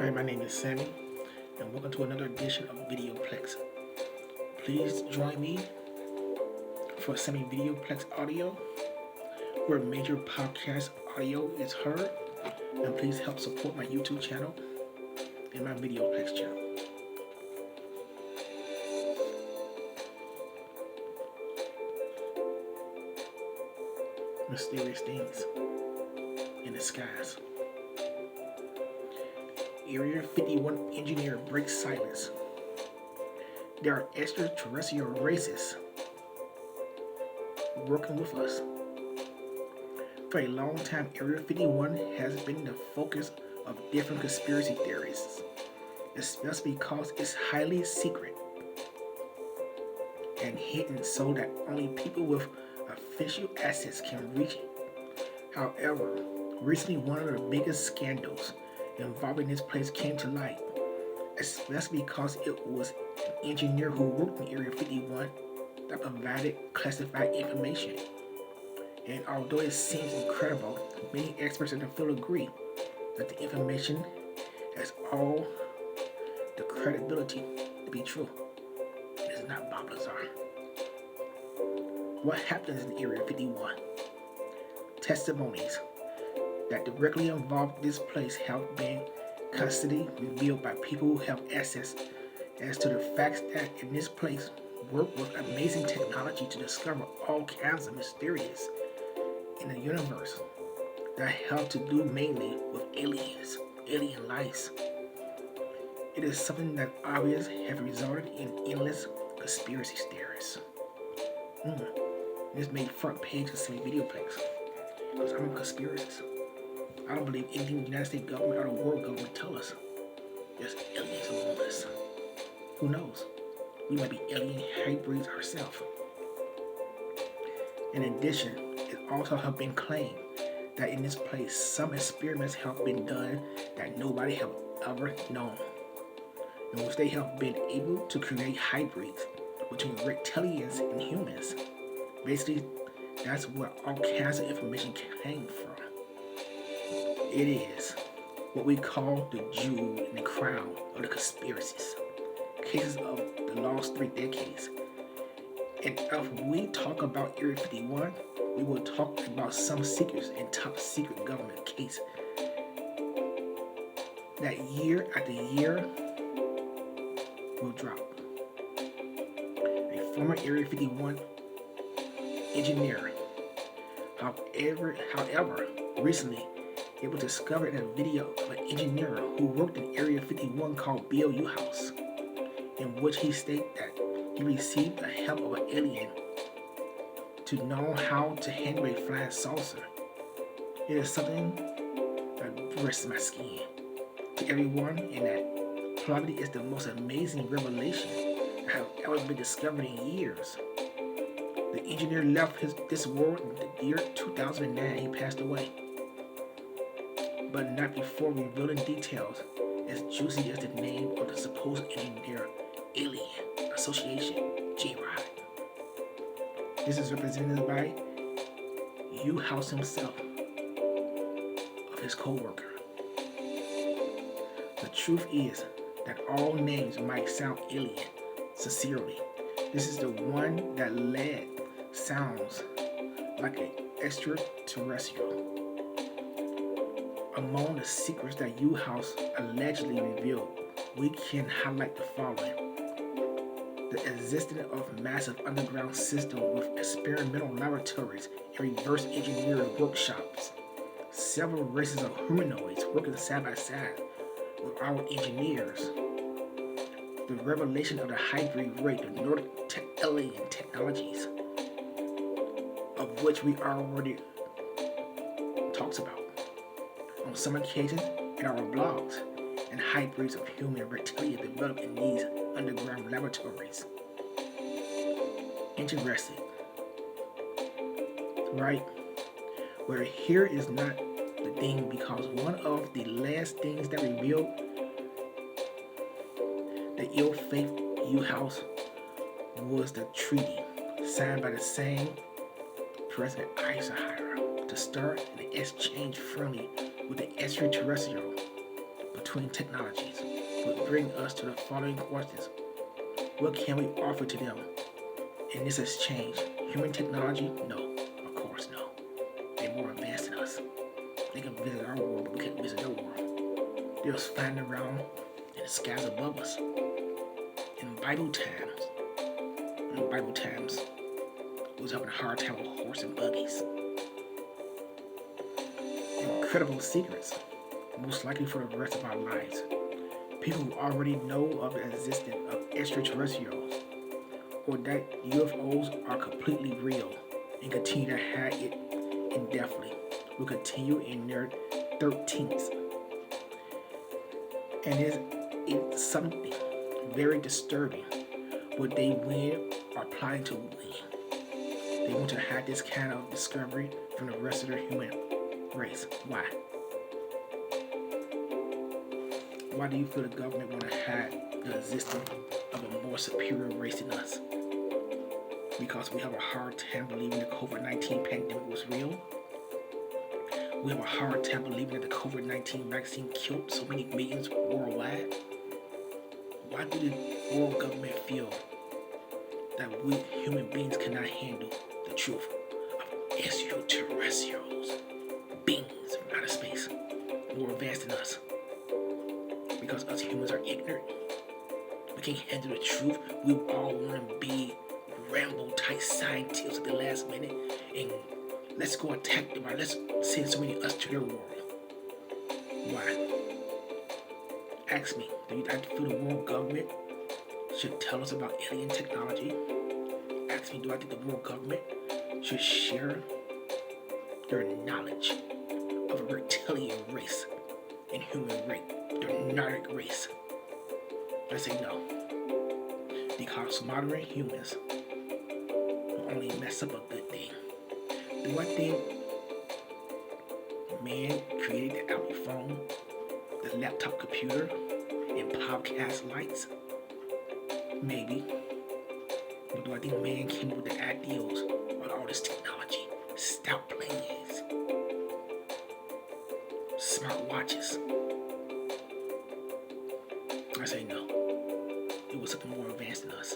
Hi, my name is Sammy, and welcome to another edition of Videoplex. Please join me for Sammy Videoplex Audio, where major podcast audio is heard, and please help support my YouTube channel and my Videoplex channel. Mysterious things in the skies. Area 51 engineer breaks silence. There are extraterrestrial races working with us. For a long time, Area 51 has been the focus of different conspiracy theories, especially because it's highly secret and hidden so that only people with official access can reach it. However, recently one of the biggest scandals involving this place came to light, especially because it was an engineer who worked in Area 51 that provided classified information. And although it seems incredible, many experts in the field agree that the information has all the credibility to be true. It is not Bob Lazar. What happens in Area 51? Testimonies that directly involve this place have been constantly revealed by people who have access as to the facts that in this place work with amazing technology to discover all kinds of mysterious in the universe that have to do mainly with aliens, alien life. It is something that obviously have resulted in endless conspiracy theories. This made front page of Sammy Videoplex because I'm a conspiracist. I don't believe anything the United States government or the world government tell us. There's aliens among us. Who knows? We might be alien hybrids ourselves. In addition, it also have been claimed that in this place some experiments have been done that nobody have ever known, in which they have been able to create hybrids between reptilians and humans. Basically, that's where all kinds of information came from. It is what we call the jewel in the crown of the conspiracies, cases of the last 3 decades. And if we talk about Area 51, we will talk about some secrets and top secret government cases that year after year will drop. A former Area 51 engineer, however, recently it was discovered in a video of an engineer who worked in Area 51 called Bill Uhouse, in which he stated that he received the help of an alien to know how to handle a flying saucer. It is something that bursts my skin to everyone, and that probably is the most amazing revelation that have ever been discovered in years. The engineer left this world in the year 2009. He passed away, but not before revealing details as juicy as the name of the supposed engineer, Alien Association, J-Rod. This is represented by Uhouse himself, of his co-worker. The truth is that all names might sound alien, sincerely. This is the one that led sounds like an extraterrestrial. Among the secrets that Uhouse allegedly revealed, we can highlight the following. The existence of massive underground systems with experimental laboratories and reverse engineering workshops. Several races of humanoids working side by side with our engineers. The revelation of the hybrid race, the Nordic alien technologies, of which we already talked about on some occasions in our blogs, and hybrids of human and reptilian developed in these underground laboratories. Interested, right? Where here is not the thing, because one of the last things that revealed the ill-faith Uhouse was the treaty signed by the same President Eisenhower to start an exchange friendly with the extraterrestrial between technologies would bring us to the following questions. What can we offer to them? And this has changed. Human technology? No, of course no. They're more advanced than us. They can visit our world, but we can't visit their world. They're flying around in the skies above us. In Bible times, it was having a hard time with horse and buggies. Incredible secrets, most likely for the rest of our lives. People who already know of the existence of extraterrestrials or that UFOs are completely real and continue to hide it indefinitely will continue in their 13th. And it's something very disturbing what they win or planning to win. They want to hide this kind of discovery from the rest of their human race. Why? Why do you feel the government want to hide the existence of a more superior race than us? Because we have a hard time believing the COVID-19 pandemic was real? We have a hard time believing that the COVID-19 vaccine killed so many millions worldwide? Why do the world government feel that we human beings cannot handle the truth of extraterrestrials, beings from outer space, more advanced than us? Because us humans are ignorant. We can't handle the truth. We all want to be Rambo-type scientists at the last minute and let's go attack them or let's send so many of us to their world. Why? Ask me, do you feel the world government should tell us about alien technology? Ask me, do I think the world government should share their knowledge of a reptilian race and human race, their Nordic race? I say no. Because modern humans will only mess up a good thing. Do I think man created the Apple phone, the laptop computer, and podcast lights? Maybe. But do I think man came up with the ideals on all this technology? Stout planes, smart watches? I say no. It was something more advanced than us.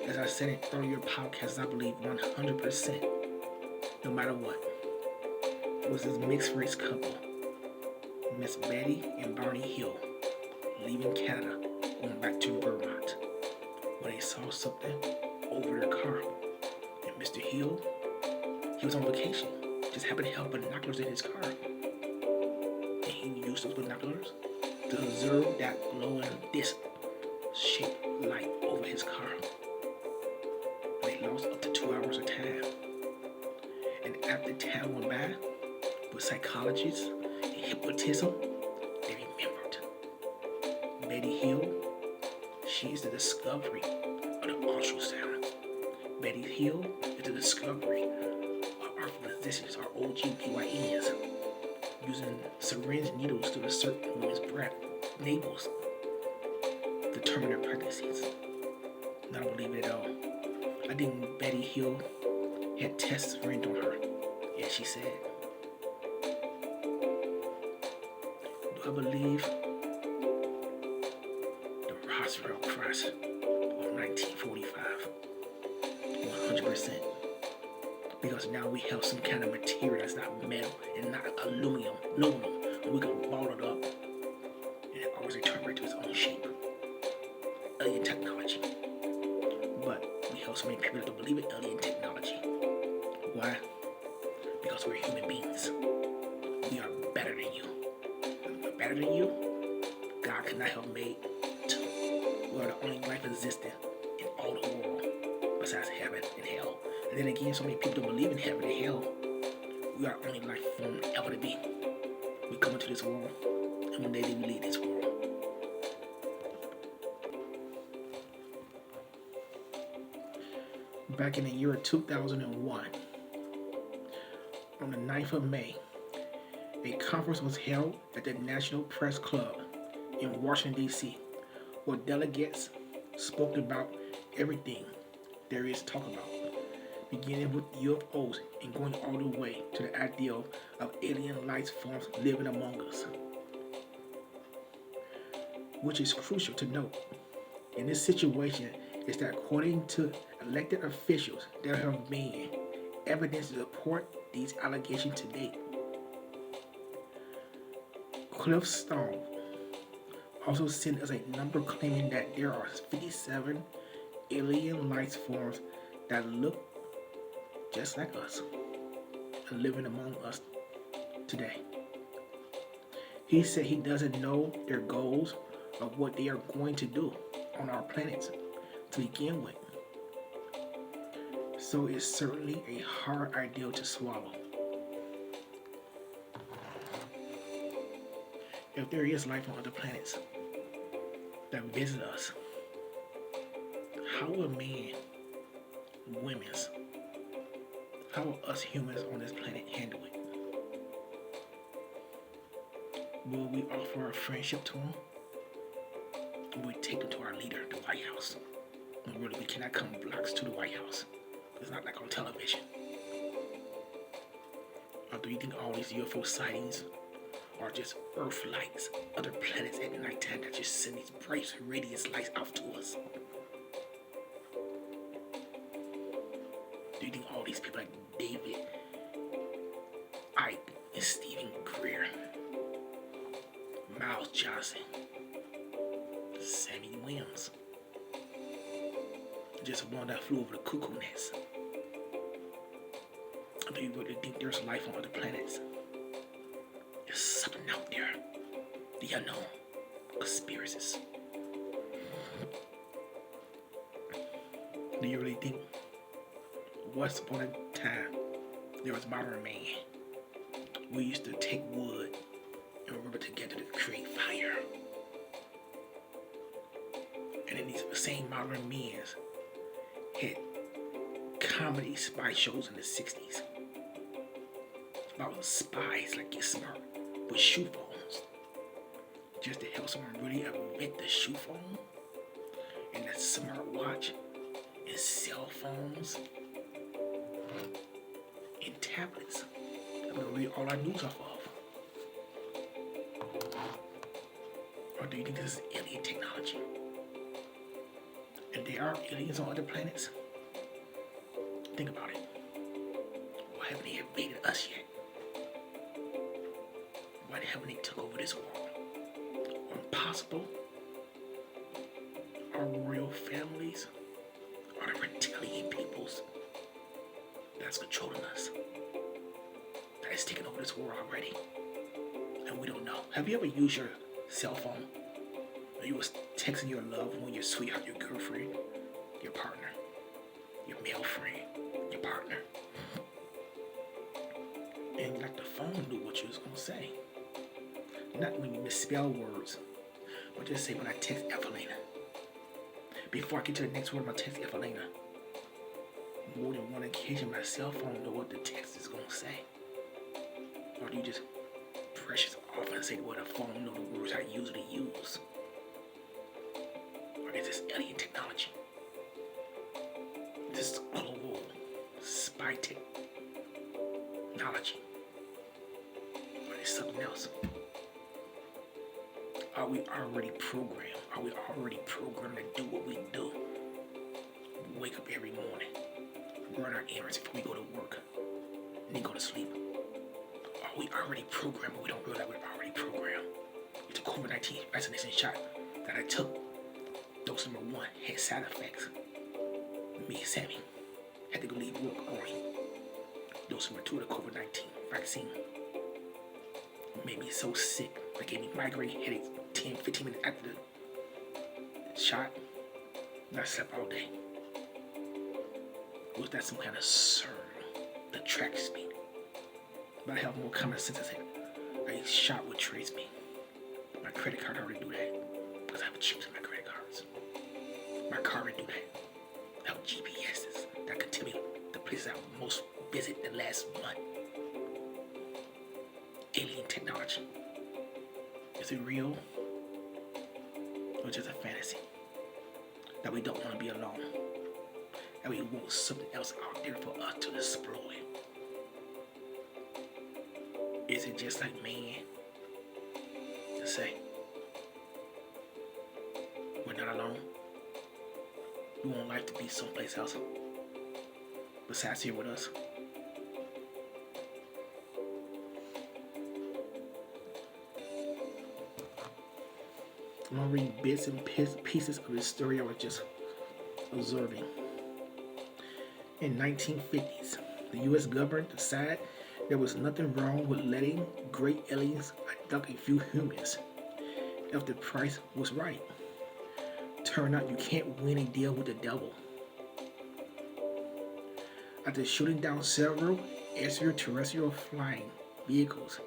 As I said in earlier podcasts, I believe 100%, no matter what, was this mixed race couple, Miss Betty and Barney Hill, leaving Canada, going back to Vermont, when they saw something over their car. And Mr. Hill, he was on vacation, just happened to have binoculars in his car. And he used those binoculars to observe that glowing disc-shaped light over his car. They lost up to 2 hours of time. And after time went by, with psychologists and hypnotism, they remembered. Betty Hill, she is the discovery of the ultrasound. Betty Hill is the discovery of our physicians, our OGBYNs, using syringe needles to insert women's breast, navels, to terminate their pregnancies. I don't believe it at all. I think Betty Hill had test syringe on her, and she said, do I believe the Roswell crash of 1945? 100%. Because now we have some kind of material that's not metal and not aluminum, and we can ball it up and it always return back to its own shape. Alien technology. But we have so many people that don't believe in alien technology. Why? Because we're human beings. We are better than you. If we're better than you, God could not have made two. We are the only life existing in all the world besides heaven and hell. And then again, so many people don't believe in heaven and hell. We are the only life form ever to be. We come into this world, and one day we leave this world. Back in the year 2001, on the 9th of May, a conference was held at the National Press Club in Washington, D.C., where delegates spoke about everything there is to talk about, beginning with UFOs and going all the way to the idea of alien life forms living among us. which is crucial to note in this situation is that according to elected officials, there have been evidence to support these allegations to date. Cliff Stone also sent us a number claiming that there are 57 alien life forms that look just like us and living among us today. He said he doesn't know their goals or what they are going to do on our planet to begin with. So it's certainly a hard idea to swallow. If there is life on other planets that visit us, how will men, women's, how will us humans on this planet handle it? Will we offer our friendship to them? Or will we take them to our leader, the White House? And really, we cannot come blocks to the White House. It's not like on television. Or do you think all these UFO sightings are just Earth lights, other planets at nighttime that just send these bright radiance lights out to us? Do you think all these people like David, Ike, and Stephen Greer, Miles Johnson, Sammy Williams, just one that flew over the cuckoo nest? Do you really think there's life on other planets? There's something out there, the unknown, conspiracies. Do you really think once upon a time there was modern man? We used to take wood and rub it together to create fire. And then these same modern men had comedy spy shows in the 60s about spies like Get Smart with shoe phones, just to help someone really invent the shoe phone and that smartwatch and cell phones and tablets that we read all our news off of. Or do you think this is alien technology? And there are aliens on other planets? Think about it. Why haven't they invaded us yet? Why haven't they took over this world? Impossible? Our royal families are the reptilian peoples that's controlling us. That is taking over this world already. And we don't know. Have you ever used your cell phone? Or you was texting your loved one, your sweetheart, your girlfriend, your partner, your male friend, your partner. And like the phone knew what you was gonna say. Not when you misspell words, but just say when I text Evelina. Before I get to the next word, I'm gonna text Evelina. More than one occasion, my cell phone know what the text is gonna say. Or do you just press it off and say what the phone know the words I usually use? Or is this alien technology? This global spy technology? Or is something else? Are we already programmed? Are we already programmed to do what we do? Wake up every morning, run our errands before we go to work, and then go to sleep. Are we already programmed, but we don't realize we're already programmed? It's a COVID-19 vaccination shot that I took. Dose number 1 had side effects. Me and Sammy had to go leave work early. Dose number 2 of the COVID-19 vaccine made me so sick. It gave me migraine headaches 10, 15 minutes after the shot. And I slept all day. Was that some kind of serum that tracks me? But I have more common sense. I said, a shot would trace me. My credit card already do that. Because I have chips in my credit cards. My car already do that. I have GPSs that can tell me the places I most visit the last month. Alien technology. Is it real? Or just a fantasy? That we don't want to be alone. That we want something else out there for us to exploit. Is it just like man to say, not long, we want life to be someplace else besides here with us. I'm gonna read bits and pieces of this story I was just observing. In 1950s, the U.S. government decided there was nothing wrong with letting great aliens abduct a few humans if the price was right. Turned out you can't win a deal with the devil. After shooting down several extraterrestrial flying vehicles,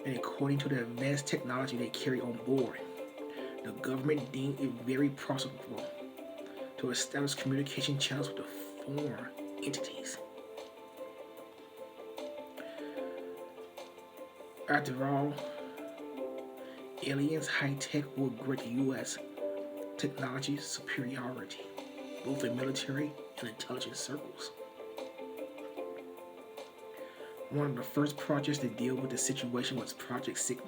and according to the advanced technology they carry on board, the government deemed it very profitable to establish communication channels with the foreign entities. After all, aliens' high tech will grant the U.S. technology superiority, both in military and intelligence circles. One of the first projects to deal with the situation was Project Sigma,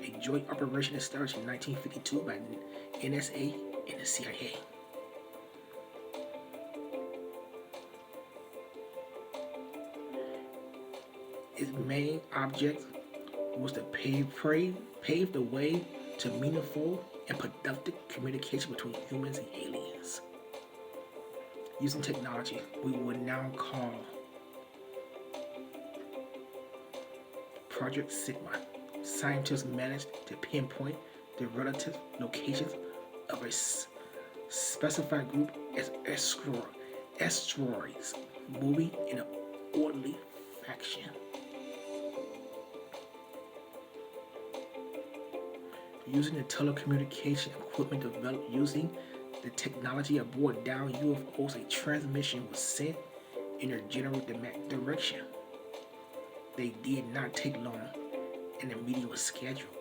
a joint operation established in 1952 by NSA and the CIA. Its main object was to pave the way to meaningful and productive communication between humans and aliens. Using technology we would now call Project Sigma, scientists managed to pinpoint the relative locations of a specified group as asteroids moving in an orderly fashion. Using the telecommunication equipment developed using the technology aboard down UFOs, a transmission was sent in their general direction. They did not take long, and the meeting was scheduled.